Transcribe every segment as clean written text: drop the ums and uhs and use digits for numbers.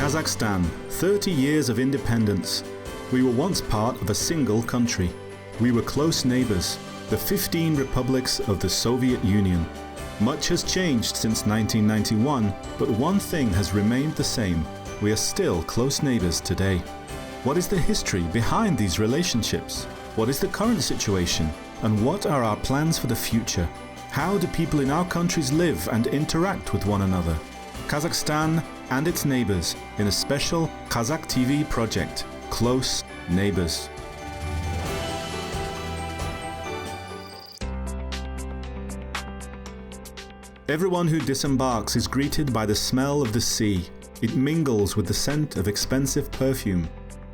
Kazakhstan, 30 years of independence. We were once part of a single country. We were close neighbors, the 15 republics of the Soviet Union. Much has changed since 1991, but one thing has remained the same. We are still close neighbors today. What is the history behind these relationships? What is the current situation? And what are our plans for the future? How do people in our countries live and interact with one another? Kazakhstan and its neighbors in a special Kazakh TV project, Close Neighbors. Everyone who disembarks is greeted by the smell of the sea. It mingles with the scent of expensive perfume.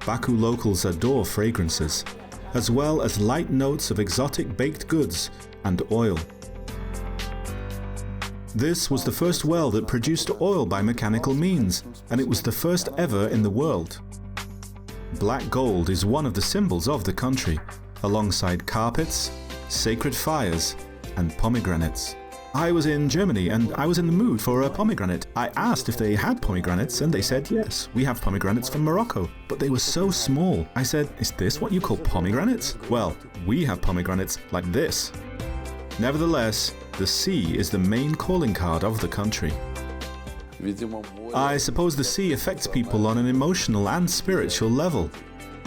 Baku locals adore fragrances, as well as light notes of exotic baked goods and oil. This was the first well that produced oil by mechanical means, and it was the first ever in the world. Black gold is one of the symbols of the country, alongside carpets, sacred fires, and pomegranates. I was in Germany and I was in the mood for a pomegranate. I asked if they had pomegranates and they said, yes, we have pomegranates from Morocco, but they were so small. I said, is this what you call pomegranates? Well, we have pomegranates like this. Nevertheless, the sea is the main calling card of the country. I suppose the sea affects people on an emotional and spiritual level.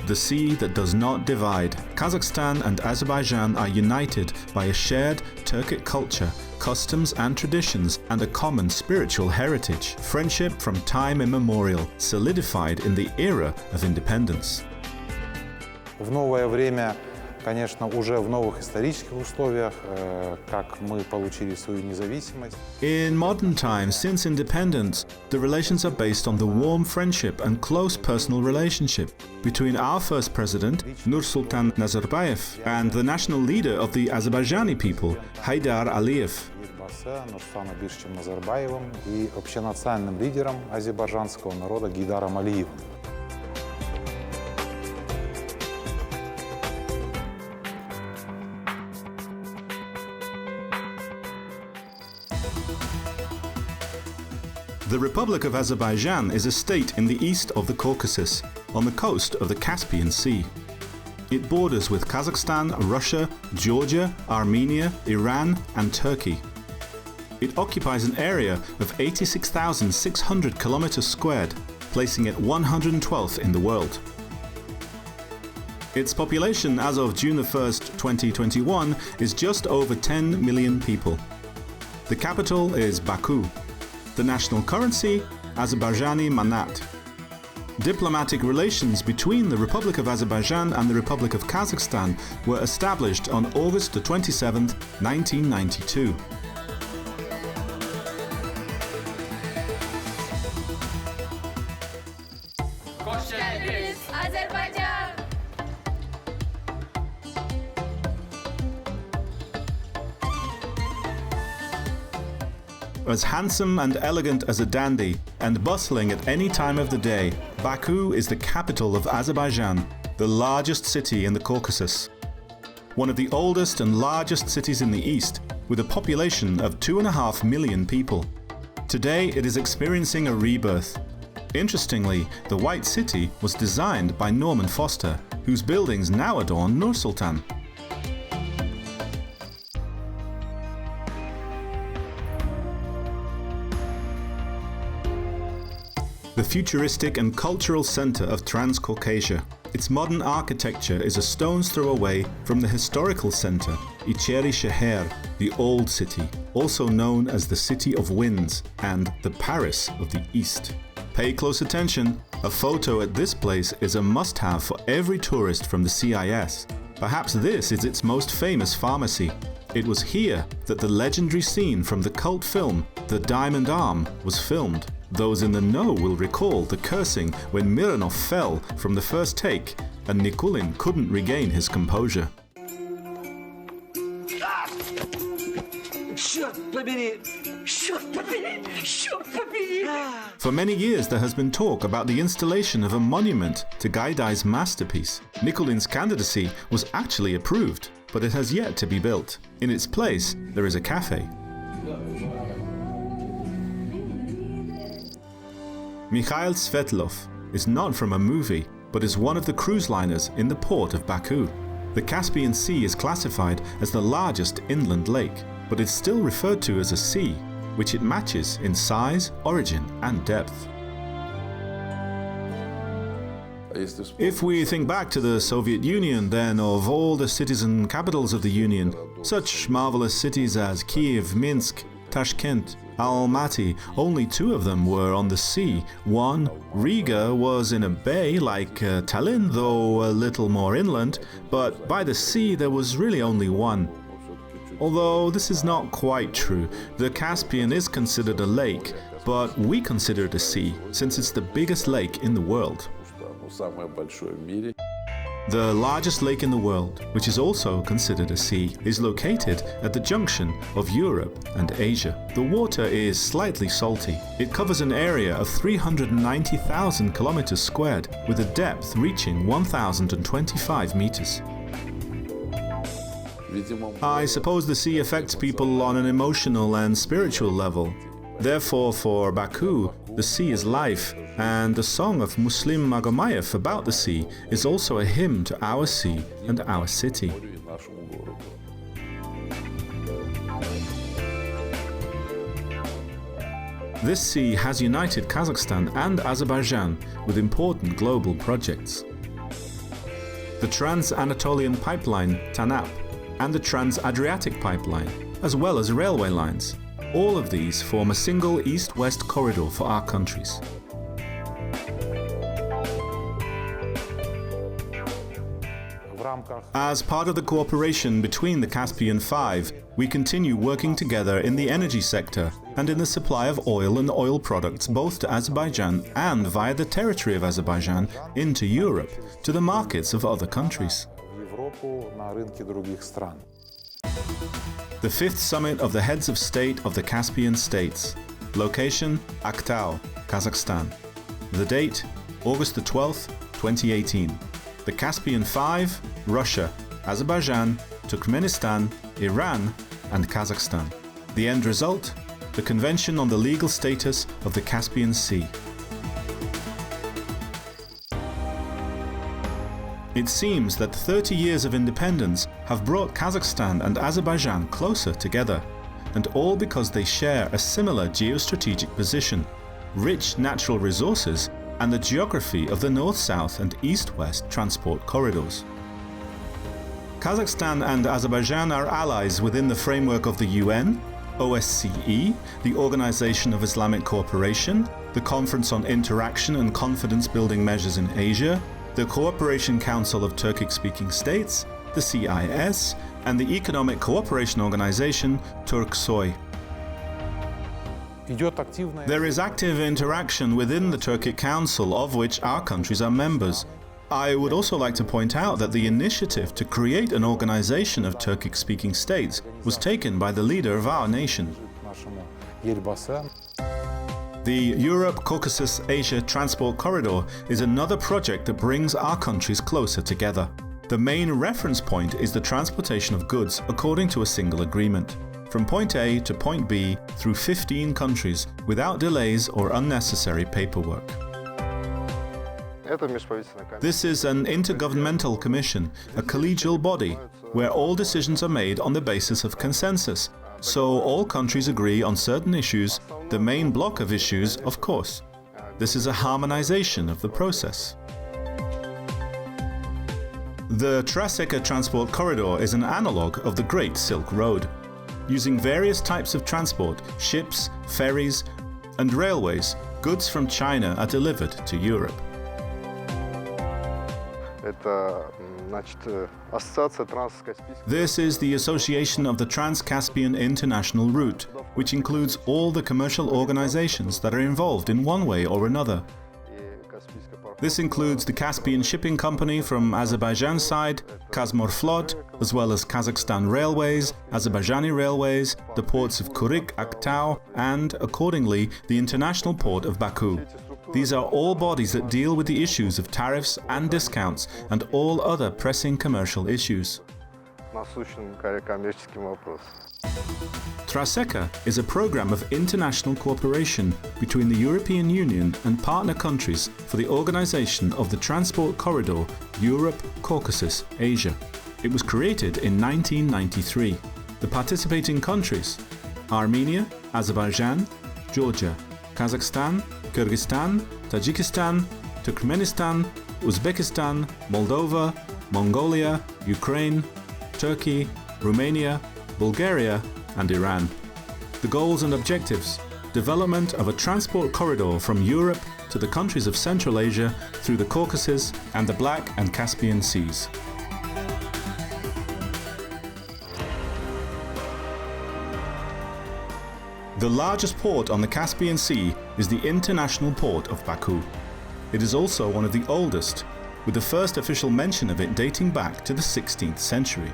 The sea that does not divide. Kazakhstan and Azerbaijan are united by a shared Turkic culture, customs and traditions, and a common spiritual heritage. Friendship from time immemorial, solidified in the era of independence. В новое время, конечно, уже в новых исторических условиях, как мы получили свою независимость. In modern times, since independence, the relations are based on the warm friendship and close personal relationship between our first president, Nursultan Nazarbayev, and the national leader of the Azerbaijani people, Haydar Aliyev. Нурсултаном Абишевичем Назарбаевым и общенациональным лидером азербайджанского народа Гейдаром Алиевым. The Republic of Azerbaijan is a state in the east of the Caucasus, on the coast of the Caspian Sea. It borders with Kazakhstan, Russia, Georgia, Armenia, Iran, and Turkey. It occupies an area of 86,600 kilometers squared, placing it 112th in the world. Its population as of June 1st, 2021 is just over 10 million people. The capital is Baku. The national currency, Azerbaijani manat. Diplomatic relations between the Republic of Azerbaijan and the Republic of Kazakhstan were established on August 27, 1992. Hoş geldiniz Azerbaycan. As handsome and elegant as a dandy, and bustling at any time of the day, Baku is the capital of Azerbaijan, the largest city in the Caucasus. One of the oldest and largest cities in the east, with a population of 2.5 million people. Today it is experiencing a rebirth. Interestingly, the White City was designed by Norman Foster, whose buildings now adorn Nur-Sultan. The futuristic and cultural center of Transcaucasia. Its modern architecture is a stone's throw away from the historical center, Icheri Sheher, the Old City, also known as the City of Winds and the Paris of the East. Pay close attention. A photo at this place is a must-have for every tourist from the CIS. Perhaps this is its most famous pharmacy. It was here that the legendary scene from the cult film The Diamond Arm was filmed. Those in the know will recall the cursing when Mironov fell from the first take and Nikulin couldn't regain his composure. For many years there has been talk about the installation of a monument to Gaidai's masterpiece. Nikulin's candidacy was actually approved, but it has yet to be built. In its place, there is a cafe. Mikhail Svetlov is not from a movie, but is one of the cruise liners in the port of Baku. The Caspian Sea is classified as the largest inland lake, but it's still referred to as a sea, which it matches in size, origin, and depth. If we think back to the Soviet Union, then of all the cities and capitals of the Union, such marvelous cities as Kiev, Minsk, Tashkent, Almaty, only 2 of them were on the sea. One, Riga, was in a bay like Tallinn, though a little more inland, but by the sea there was really only one. Although this is not quite true. The Caspian is considered a lake, but we consider it a sea, since it's the biggest lake in the world. The largest lake in the world, which is also considered a sea, is located at the junction of Europe and Asia. The water is slightly salty. It covers an area of 390,000 kilometers squared, with a depth reaching 1,025 meters. I suppose the sea affects people on an emotional and spiritual level. Therefore, for Baku, the sea is life, and the song of Muslim Magomayev about the sea is also a hymn to our sea and our city. This sea has united Kazakhstan and Azerbaijan with important global projects. The Trans-Anatolian Pipeline, TANAP, and the Trans-Adriatic Pipeline, as well as railway lines. All of these form a single east-west corridor for our countries. As part of the cooperation between the Caspian Five, we continue working together in the energy sector and in the supply of oil and oil products both to Azerbaijan and via the territory of Azerbaijan into Europe, to the markets of other countries. The 5th Summit of the Heads of State of the Caspian States. Location, Aktau, Kazakhstan. The date, August the 12th, 2018. The Caspian Five, Russia, Azerbaijan, Turkmenistan, Iran, and Kazakhstan. The end result, the Convention on the Legal Status of the Caspian Sea. It seems that 30 years of independence have brought Kazakhstan and Azerbaijan closer together, and all because they share a similar geostrategic position, rich natural resources, and the geography of the north-south and east-west transport corridors. Kazakhstan and Azerbaijan are allies within the framework of the UN, OSCE, the Organization of Islamic Cooperation, the Conference on Interaction and Confidence-Building Measures in Asia, the Cooperation Council of Turkic-Speaking States, the CIS, and the Economic Cooperation Organization, Turksoy. There is active interaction within the Turkic Council, of which our countries are members. I would also like to point out that the initiative to create an organization of Turkic-speaking states was taken by the leader of our nation. The Europe-Caucasus-Asia Transport Corridor is another project that brings our countries closer together. The main reference point is the transportation of goods according to a single agreement, from point A to point B through 15 countries without delays or unnecessary paperwork. This is an intergovernmental commission, a collegial body, where all decisions are made on the basis of consensus. So all countries agree on certain issues, the main block of issues, of course. This is a harmonization of the process. The Traseka Transport Corridor is an analog of the Great Silk Road. Using various types of transport, ships, ferries, and railways, goods from China are delivered to Europe. This is the Association of the Trans-Caspian International Route, which includes all the commercial organizations that are involved in one way or another. This includes the Caspian Shipping Company from Azerbaijan side, Kazmorflot, as well as Kazakhstan Railways, Azerbaijani Railways, the ports of Kurik, Aktau, and, accordingly, the International Port of Baku. These are all bodies that deal with the issues of tariffs and discounts and all other pressing commercial issues. Traseka is a program of international cooperation between the European Union and partner countries for the organization of the transport corridor Europe-Caucasus, Asia. It was created in 1993. The participating countries: Armenia, Azerbaijan, Georgia, Kazakhstan, Kyrgyzstan, Tajikistan, Turkmenistan, Uzbekistan, Moldova, Mongolia, Ukraine, Turkey, Romania, Bulgaria, and Iran. The goals and objectives: development of a transport corridor from Europe to the countries of Central Asia through the Caucasus and the Black and Caspian Seas. The largest port on the Caspian Sea is the international port of Baku. It is also one of the oldest, with the first official mention of it dating back to the 16th century.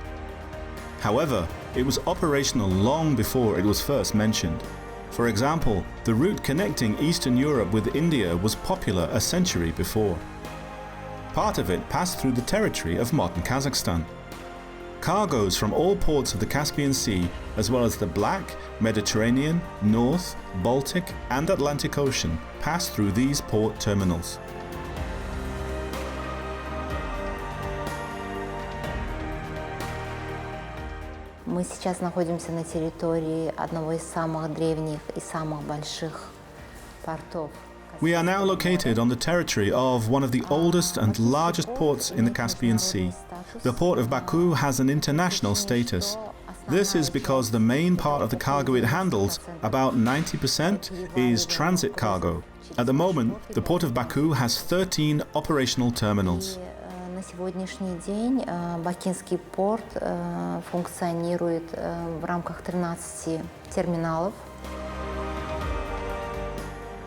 However, it was operational long before it was first mentioned. For example, the route connecting Eastern Europe with India was popular a century before. Part of it passed through the territory of modern Kazakhstan. Cargoes from all ports of the Caspian Sea, as well as the Black, Mediterranean, North, Baltic, and Atlantic Ocean, pass through these port terminals. Мы сейчас находимся на территории одного из самых древних и самых больших портов. We are now located on the territory of one of the oldest and largest ports in the Caspian Sea. The port of Baku has an international status. This is because the main part of the cargo it handles, about 90%, is transit cargo. At the moment, the port of Baku has 13 operational terminals. На сегодняшний день Бакинский порт функционирует в рамках 13 терминалов.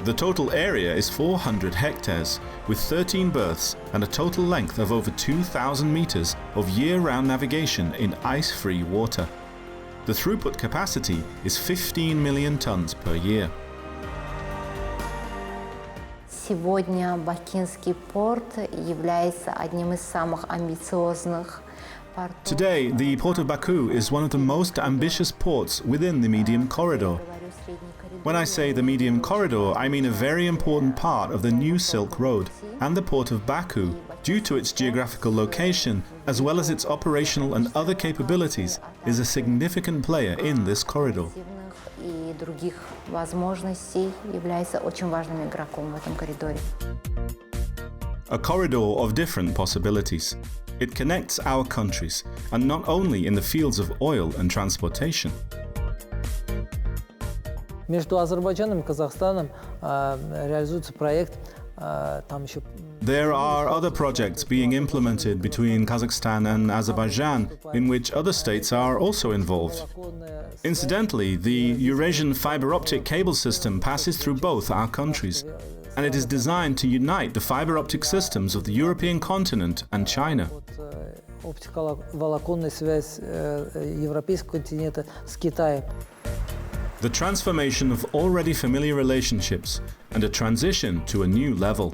The total area is 400 hectares, with 13 berths and a total length of over 2,000 meters of year-round navigation in ice-free water. The throughput capacity is 15 million tons per year. Сегодня Бакинский порт является одним из самых амбициозных портов. Today, the port of Baku is one of the most ambitious ports within the Medium Corridor. When I say the Medium Corridor, I mean a very important part of the new Silk Road, and the port of Baku, due to its geographical location, as well as its operational and other capabilities, is a significant player in this corridor. И других возможностей является очень важным игроком в этом коридоре. A corridor of different possibilities. It connects our countries, and not only in the fields of oil and transportation. Между Азербайджаном и Казахстаном реализуется проект, там еще... There are other projects being implemented between Kazakhstan and Azerbaijan, in which other states are also involved. Incidentally, the Eurasian fiber optic cable system passes through both our countries, and it is designed to unite the fiber optic systems of the European continent and China. Оптиковолоконная связь европейского континента с Китаем. The transformation of already familiar relationships and a transition to a new level.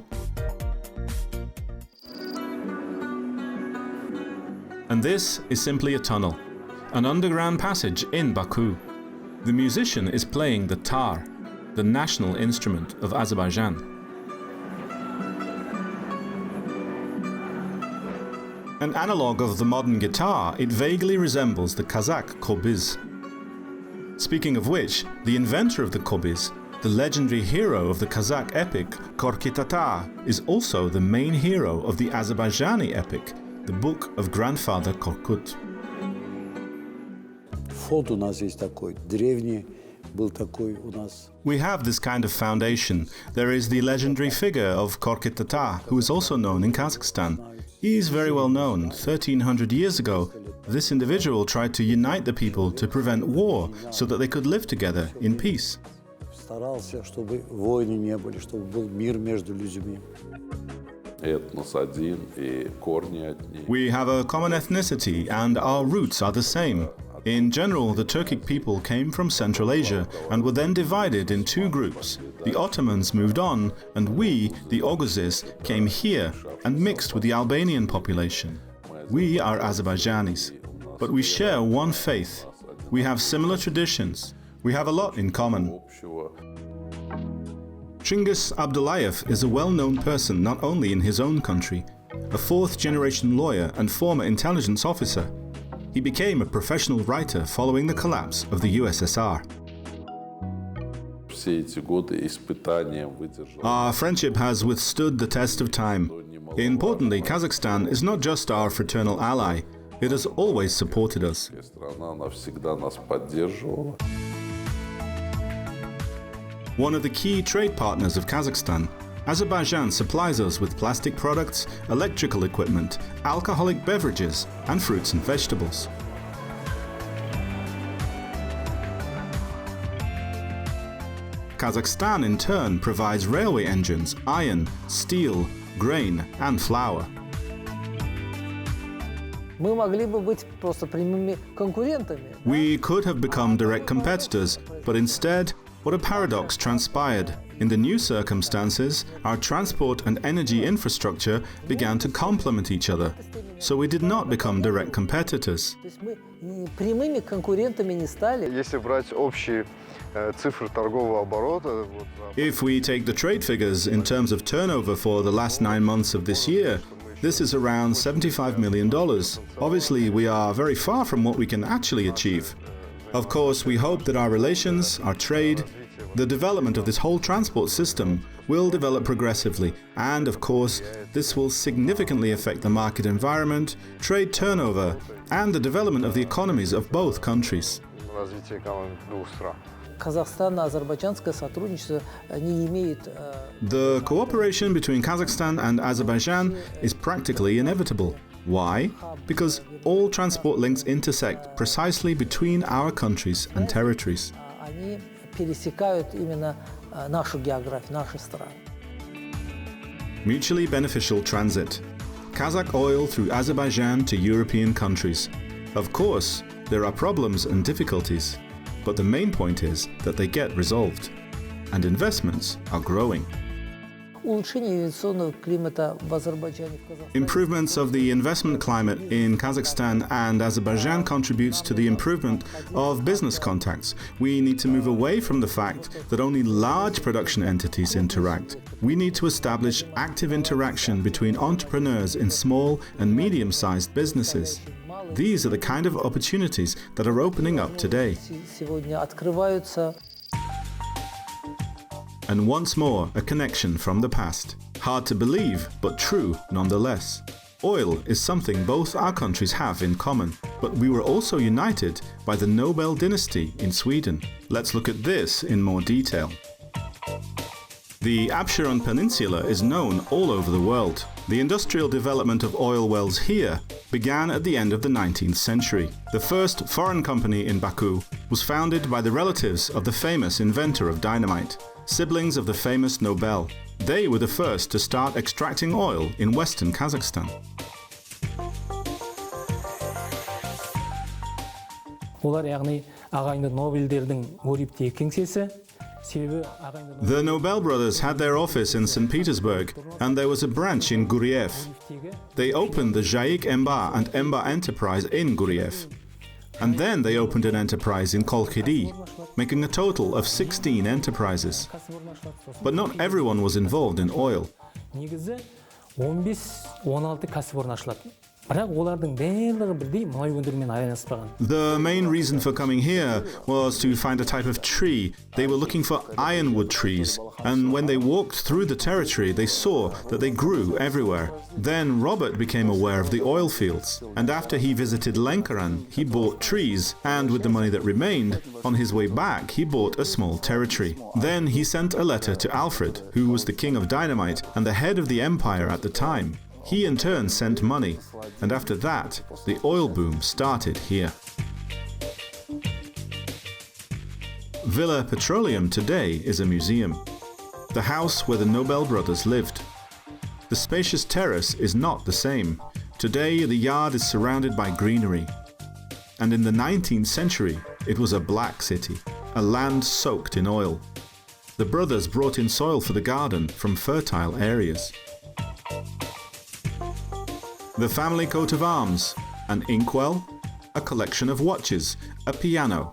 And this is simply a tunnel, an underground passage in Baku. The musician is playing the tar, the national instrument of Azerbaijan. An analogue of the modern guitar, it vaguely resembles the Kazakh kobyz. Speaking of which, the inventor of the kobyz, the legendary hero of the Kazakh epic Korki Tata, is also the main hero of the Azerbaijani epic, the Book of Grandfather Korkut. Фонд у нас есть такой, древний был такой у нас. We have this kind of foundation. There is the legendary figure of Korki Tata, who is also known in Kazakhstan. He is very well known. 1300 years ago, this individual tried to unite the people to prevent war so that they could live together in peace. Старался, чтобы войны не были, чтобы был мир между людьми. Этнос один и корни одни. We have a common ethnicity and our roots are the same. In general, the Turkic people came from Central Asia and were then divided in two groups. The Ottomans moved on, and we, the Oghuzes, came here and mixed with the Albanian population. We are Azerbaijanis, but we share one faith. We have similar traditions. We have a lot in common. общего. Chingis Abdullayev is a well-known person not only in his own country, a fourth-generation lawyer and former intelligence officer. He became a professional writer following the collapse of the USSR. Все эти годы испытания выдержал. Our friendship has withstood the test of time. Importantly, Kazakhstan is not just our fraternal ally, it has always supported us. Страна, она всегда нас поддерживала. One of the key trade partners of Kazakhstan, Azerbaijan supplies us with plastic products, electrical equipment, alcoholic beverages, and fruits and vegetables. Kazakhstan, in turn, provides railway engines, iron, steel, grain, and flour. Мы могли бы быть просто прямыми конкурентами. We could have become direct competitors, but instead, what a paradox transpired. In the new circumstances, our transport and energy infrastructure began to complement each other. So we did not become direct competitors. То есть мы прямыми конкурентами не стали. Если брать общие цифры торгового оборота, If we take the trade figures in terms of turnover for the last 9 months of this year, this is around $75 million. Obviously, we are very far from what we can actually achieve. Of course, we hope that our relations, our trade, the development of this whole transport system will develop progressively, and of course, this will significantly affect the market environment, trade turnover, and the development of the economies of both countries. развитие экономик двух стран. Казахстан-азербайджанское сотрудничество не имеет. The cooperation between Kazakhstan and Azerbaijan is practically inevitable. Why? Because all transport links intersect precisely between our countries and territories. Они пересекают именно нашу географию, наши страны. Mutually beneficial transit. Kazakh oil through Azerbaijan to European countries. Of course, there are problems and difficulties, but the main point is that they get resolved, and investments are growing. Улучшение инвестиционного климата в Азербайджане, в Казахстане. Improvements of the investment climate in Kazakhstan and Azerbaijan contributes to the improvement of business contacts. We need to move away from the fact that only large production entities interact. We need to establish active interaction between entrepreneurs in small and medium-sized businesses. These are the kind of opportunities that are opening up today. Сегодня открываются. And once more, a connection from the past. Hard to believe, but true nonetheless. Oil is something both our countries have in common, but we were also united by the Nobel dynasty in Sweden. Let's look at this in more detail. The Absheron Peninsula is known all over the world. The industrial development of oil wells here began at the end of the 19th century. The first foreign company in Baku was founded by the relatives of the famous inventor of dynamite, siblings of the famous Nobel. They were the first to start extracting oil in western Kazakhstan. Олар яғни ағайынды Нобельдердің Гориптегі кеңсесі. The Nobel brothers had their office in St. Petersburg, and there was a branch in Guriev. They opened the Jaik Emba and Emba enterprise in Guriev. And then they opened an enterprise in Kolkhidi, making a total of 16 enterprises. But not everyone was involved in oil. Негізі 15-16 кәсіпорын ашылады. Бірақ олардың барлығы бірдей мұнай өндірумен айналыспаған. The main reason for coming here was to find a type of tree. They were looking for ironwood trees, and when they walked through the territory, they saw that they grew everywhere. Then Robert became aware of the oil fields, and after he visited Lenkaran, he bought trees, and with the money that remained, on his way back, he bought a small territory. Then he sent a letter to Alfred, who was the king of dynamite and the head of the empire at the time. He in turn sent money, and after that, the oil boom started here. Villa Petroleum today is a museum, the house where the Nobel brothers lived. The spacious terrace is not the same. Today, the yard is surrounded by greenery. And in the 19th century, it was a black city, a land soaked in oil. The brothers brought in soil for the garden from fertile areas. The family coat of arms, an inkwell, a collection of watches, a piano.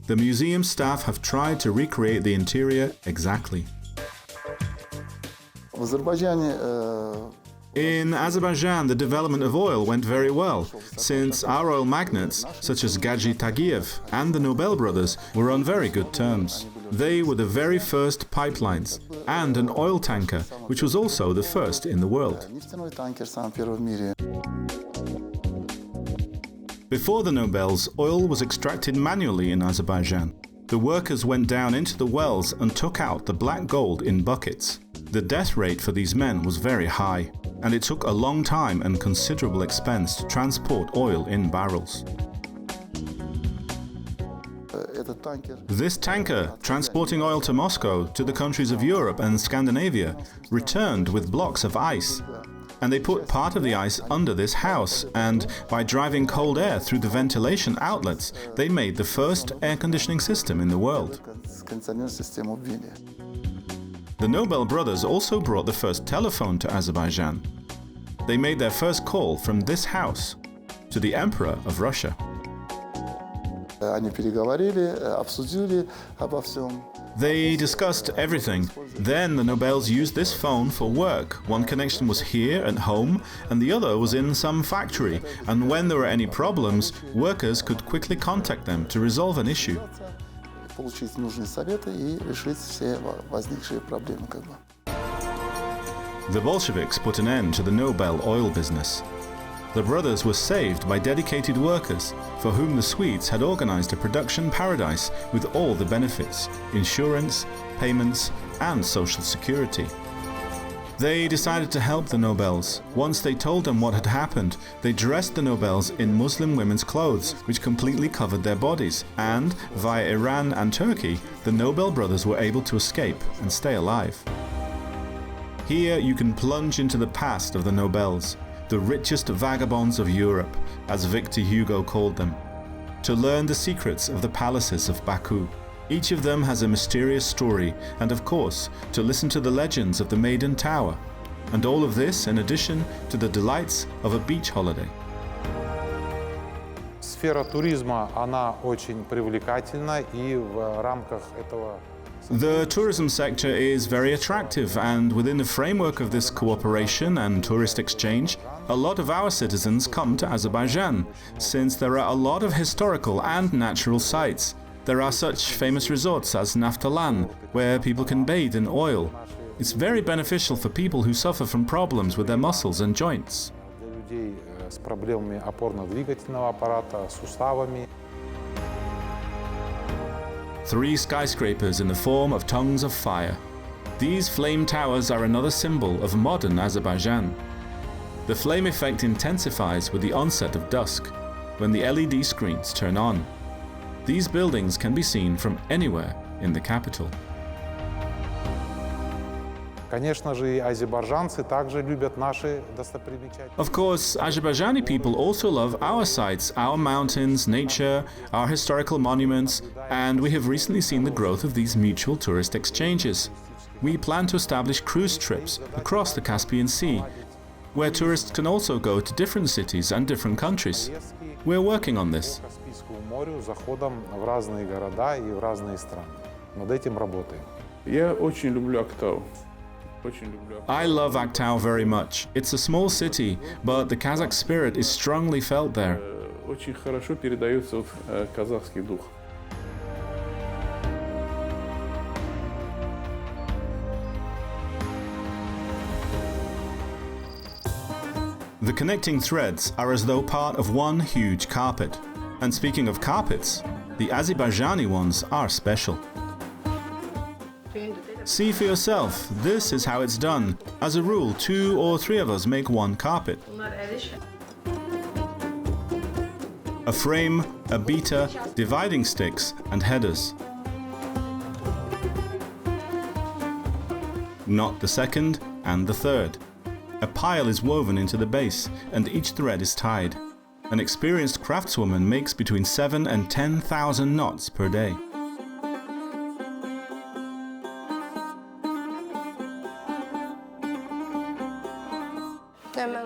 The museum staff have tried to recreate the interior exactly. В Азербайджане In Azerbaijan, the development of oil went very well, since our oil magnates, such as Gadji Tagiev and the Nobel brothers, were on very good terms. They were the very first pipelines, and an oil tanker, which was also the first in the world. нефтяной танкер самый первый в мире. Before the Nobels, oil was extracted manually in Azerbaijan. The workers went down into the wells and took out the black gold in buckets. The death rate for these men was very high, and it took a long time and considerable expense to transport oil in barrels. Этот танкер This tanker, transporting oil to Moscow, to the countries of Europe and Scandinavia, returned with blocks of ice. And they put part of the ice under this house, and by driving cold air through the ventilation outlets, they made the first air conditioning system in the world. кондиционерную систему ввели. The Nobel brothers also brought the first telephone to Azerbaijan. They made their first call from this house to the Emperor of Russia. Они переговорили, обсудили обо всем. They discussed everything. Then the Nobels used this phone for work. One connection was here at home and the other was in some factory. And when there were any problems, workers could quickly contact them to resolve an issue. Получить нужные советы и решить все возникшие проблемы. The Bolsheviks put an end to the Nobel oil business. The brothers were saved by dedicated workers, for whom the Swedes had organized a production paradise with all the benefits, insurance, payments, and social security. They decided to help the Nobels. Once they told them what had happened, they dressed the Nobels in Muslim women's clothes, which completely covered their bodies, and, via Iran and Turkey, the Nobel brothers were able to escape and stay alive. Here you can plunge into the past of the Nobels, the richest vagabonds of Europe, as Victor Hugo called them, to learn the secrets of the palaces of Baku. Each of them has a mysterious story, and of course, to listen to the legends of the Maiden Tower, and all of this in addition to the delights of a beach holiday. Сфера туризма, она очень привлекательна, и в рамках этого The tourism sector is very attractive, and within the framework of this cooperation and tourist exchange, a lot of our citizens come to Azerbaijan, since there are a lot of historical and natural sites. There are such famous resorts as Naftalan, where people can bathe in oil. It's very beneficial for people who suffer from problems with their muscles and joints. для людей с проблемами опорно-двигательного аппарата, суставами. 3 skyscrapers in the form of tongues of fire. These flame towers are another symbol of modern Azerbaijan. The flame effect intensifies with the onset of dusk, when the LED screens turn on. These buildings can be seen from anywhere in the capital. Конечно же, и азербайджанцы также любят наши достопримечательности. Of course, Azerbaijani people also love our sites, our mountains, nature, our historical monuments, and we have recently seen the growth of these mutual tourist exchanges. We plan to establish cruise trips across the Caspian Sea, where tourists can also go to different cities and different countries. We're working on this. По Каспийскому морю заходом в разные города и в разные страны. Над этим работаем. Я очень люблю Актау. I love Aktau very much. It's a small city, but the Kazakh spirit is strongly felt there. Очень хорошо передается казахский дух. The connecting threads are as though part of one huge carpet. And speaking of carpets, the Azerbaijani ones are special. See for yourself, this is how it's done. As a rule, 2 or 3 of us make one carpet. A frame, a beater, dividing sticks, and headers. Not the second and the third. A pile is woven into the base, and each thread is tied. An experienced craftswoman makes between 7,000 and 10,000 knots per day.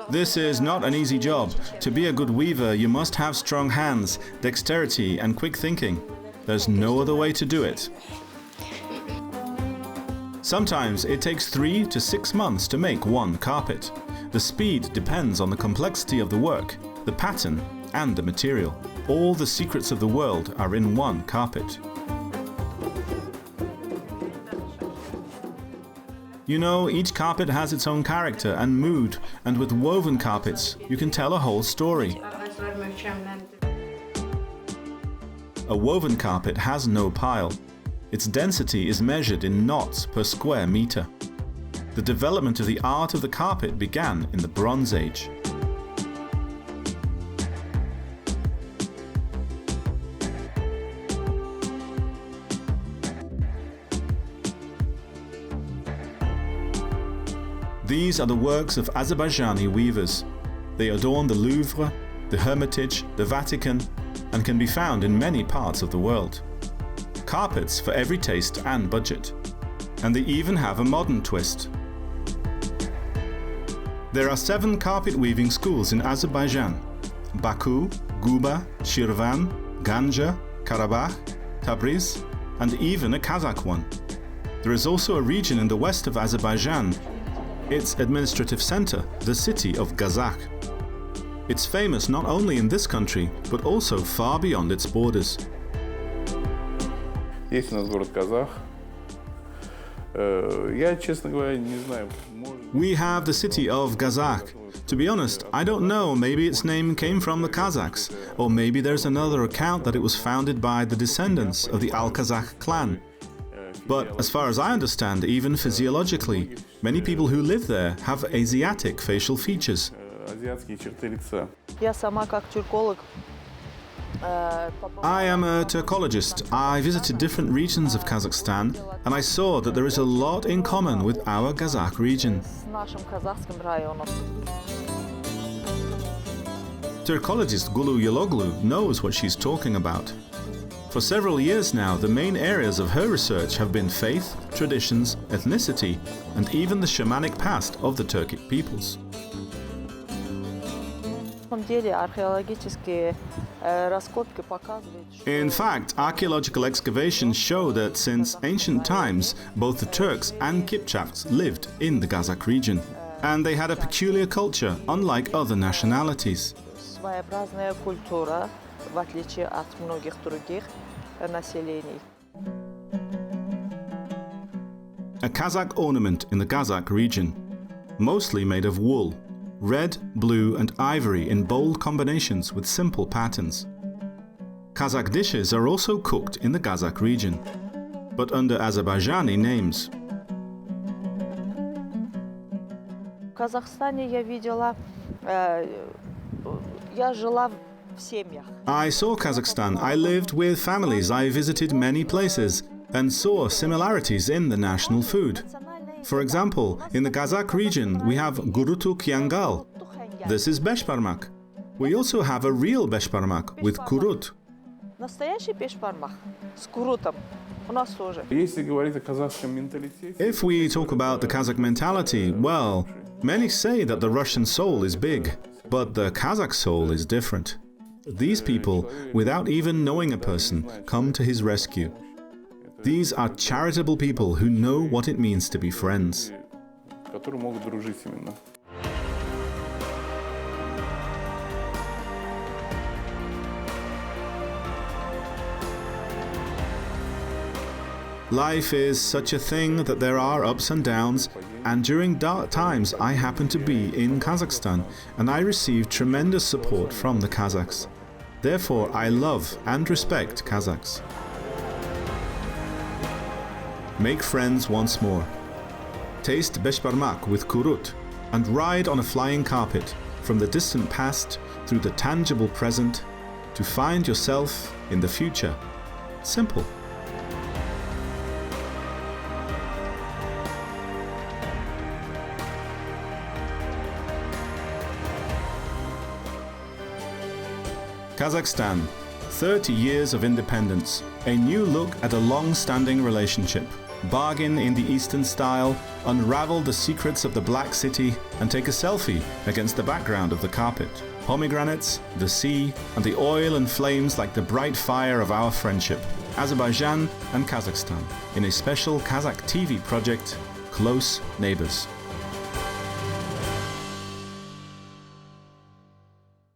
This is not an easy job. To be a good weaver, you must have strong hands, dexterity, and quick thinking. There's no other way to do it. Sometimes it takes 3 to 6 months to make one carpet. The speed depends on the complexity of the work, the pattern, and the material. All the secrets of the world are in one carpet. You know, each carpet has its own character and mood, and with woven carpets, you can tell a whole story. A woven carpet has no pile. Its density is measured in knots per square meter. The development of the art of the carpet began in the Bronze Age. These are the works of Azerbaijani weavers. They adorn the Louvre, the Hermitage, the Vatican, and can be found in many parts of the world. Carpets for every taste and budget. And they even have a modern twist. There are 7 carpet weaving schools in Azerbaijan: Baku, Guba, Shirvan, Ganja, Karabakh, Tabriz, and even a Kazakh one. There is also a region in the west of Azerbaijan, its administrative center, the city of Gazakh. It's famous not only in this country, but also far beyond its borders. Есть у нас город Казах. Я, честно говоря, не знаю. We have the city of Gazakh. To be honest, I don't know, maybe its name came from the Kazakhs, or maybe there's another account that it was founded by the descendants of the Al-Kazakh clan. But as far as I understand, even physiologically, many people who live there have Asiatic facial features. Азиатские черты лица. Я сама как тюрколог. I am a Turkologist. I visited different regions of Kazakhstan and I saw that there is a lot in common with our Kazakh region. С нашим казахским районом. Turkologist Gulu Yaloglu knows what she's talking about. For several years now, the main areas of her research have been faith, traditions, ethnicity, and even the shamanic past of the Turkic peoples. In fact, archaeological excavations show that since ancient times, both the Turks and Kipchaks lived in the Kazakh region, and they had a peculiar culture, unlike other nationalities. Своеобразная культура, в отличие от многих других населений. A Kazakh ornament in the Kazakh region, mostly made of wool, red, blue and ivory in bold combinations with simple patterns. Kazakh dishes are also cooked in the Kazakh region, but under Azerbaijani names. В Казахстане я видела, я жила в семьях. I saw Kazakhstan. I lived with families. I visited many places and saw similarities in the national food. For example, in the Kazakh region, we have gurutuk yangal. This is beshparmak. We also have a real beshparmak with kurut. Настоящий бешбармак с курутом у нас тоже. Если говорить о казахском менталитете... If we talk about the Kazakh mentality, well, many say that the Russian soul is big, but the Kazakh soul is different. These people, without even knowing a person, come to his rescue. These are charitable people who know what it means to be friends. Которые могут дружить именно. Life is such a thing that there are ups and downs, and during dark times I happened to be in Kazakhstan and I received tremendous support from the Kazakhs. Therefore, I love and respect Kazakhs. Make friends once more. Taste beshparmak with kurut and ride on a flying carpet from the distant past through the tangible present to find yourself in the future. Simple. Kazakhstan, 30 years of independence, a new look at a long-standing relationship. bargain in the Eastern style, unravel the secrets of the Black City, and take a selfie against the background of the carpet. Pomegranates, the sea, and the oil and flames like the bright fire of our friendship. Azerbaijan and Kazakhstan in a special Kazakh TV project, Close Neighbors.